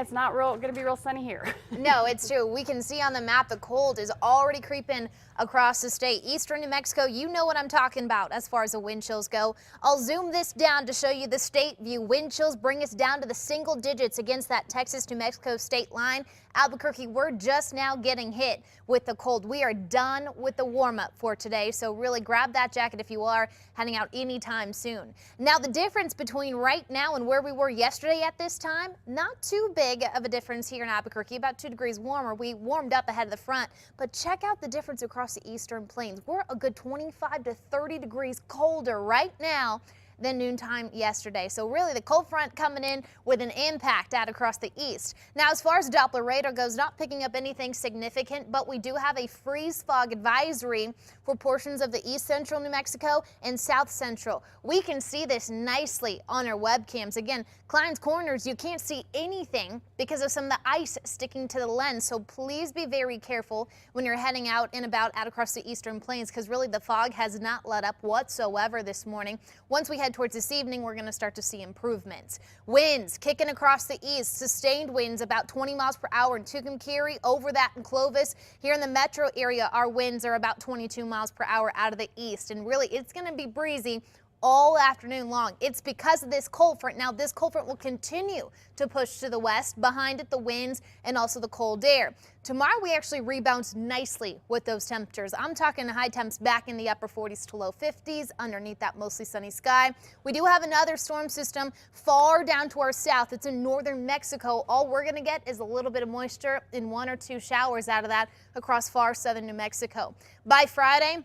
it's not going to be real sunny here. No, it's true. We can see on the map the cold is already creeping across the state. Eastern New Mexico, you know what I'm talking about as far as the wind chills go. I'll zoom this down to show you the state view. Wind chills bring us down to the single digits against that Texas-New Mexico state line. Albuquerque, we're just now getting hit with the cold. We are done with the warm-up for today, so really grab that jacket if you are heading out anytime soon. Now, the difference between right now and where we were yesterday at this time, not too big of a difference here in Albuquerque, about 2 degrees warmer. We warmed up ahead of the front, but check out the difference across the eastern plains. We're a good 25 to 30 degrees colder right now than noontime yesterday. So really the cold front coming in with an impact out across the east. Now, as far as Doppler radar goes, not picking up anything significant, but we do have a freeze fog advisory for portions of the east central New Mexico and south central. We can see this nicely on our webcams. Again, Klein's Corners, you can't see anything because of some of the ice sticking to the lens. So please be very careful when you're heading out and about out across the eastern plains, because really the fog has not let up whatsoever this morning. Once we head towards this evening, we're going to start to see improvements. Winds kicking across the east, sustained winds about 20 miles per hour in Tucumcari, over that in Clovis. Here in the metro area, our winds are about 22 miles per hour out of the east, and really it's going to be breezy all afternoon long. It's because of this cold front. Now, this cold front will continue to push to the west, behind it the winds and also the cold air. Tomorrow we actually rebound nicely with those temperatures. I'm talking high temps back in the upper 40s to low 50s underneath that mostly sunny sky. We do have another storm system far down to our south. It's in northern Mexico. All we're going to get is a little bit of moisture in 1 or 2 showers out of that across far southern New Mexico. By Friday,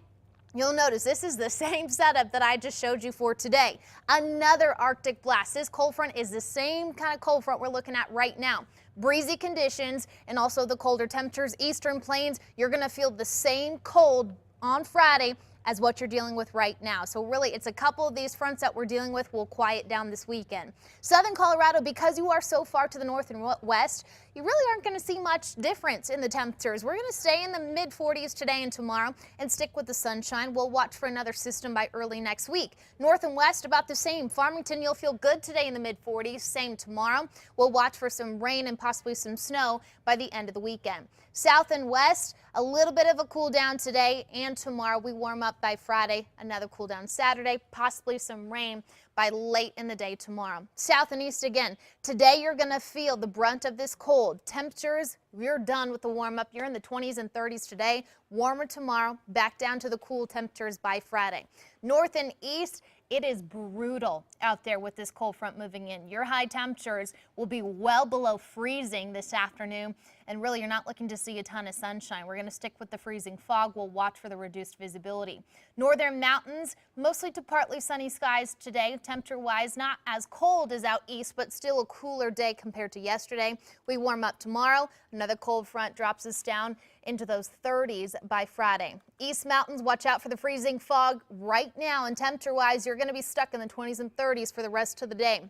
you'll notice this is the same setup that I just showed you for today. Another Arctic blast. This cold front is the same kind of cold front we're looking at right now. Breezy conditions and also the colder temperatures. Eastern plains, you're going to feel the same cold on Friday as what you're dealing with right now. So really, it's a couple of these fronts that we're dealing with will quiet down this weekend. Southern Colorado, because you are so far to the north and west, you really aren't going to see much difference in the temperatures. We're going to stay in the mid 40s today and tomorrow and stick with the sunshine. We'll watch for another system by early next week. North and west about the same. Farmington, you'll feel good today in the mid 40s, same tomorrow. We'll watch for some rain and possibly some snow by the end of the weekend. South and west, a little bit of a cool down today and tomorrow. We warm up by Friday, another cool down Saturday, possibly some rain by late in the day tomorrow. South and east again. Today you're going to feel the brunt of this cold. Temperatures, we're done with the warm up. You're in the 20s and 30s today. Warmer tomorrow, back down to the cool temperatures by Friday. North and east, it is brutal out there with this cold front moving in. Your high temperatures will be well below freezing this afternoon, and really you're not looking to see a ton of sunshine. We're going to stick with the freezing fog. We'll watch for the reduced visibility. Northern mountains, mostly to partly sunny skies today. Temperature-wise, not as cold as out east, but still a cooler day compared to yesterday. We warm up tomorrow. Another cold front drops us down into those 30s by Friday. East mountains, watch out for the freezing fog right now, and temperature-wise, you're going to be stuck in the 20s and 30s for the rest of the day.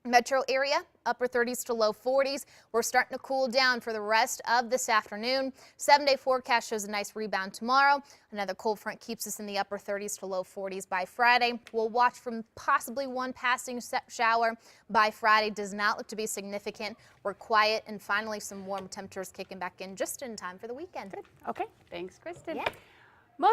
Metro area, upper 30s to low 40s. We're starting to cool down for the rest of this afternoon. 7-day forecast shows a nice rebound tomorrow. Another cold front keeps us in the upper 30s to low 40s by Friday. We'll watch from possibly one passing shower by Friday. Does not look to be significant. We're quiet, and finally some warm temperatures kicking back in just in time for the weekend. Good. Okay. Thanks, Kristen. Yeah.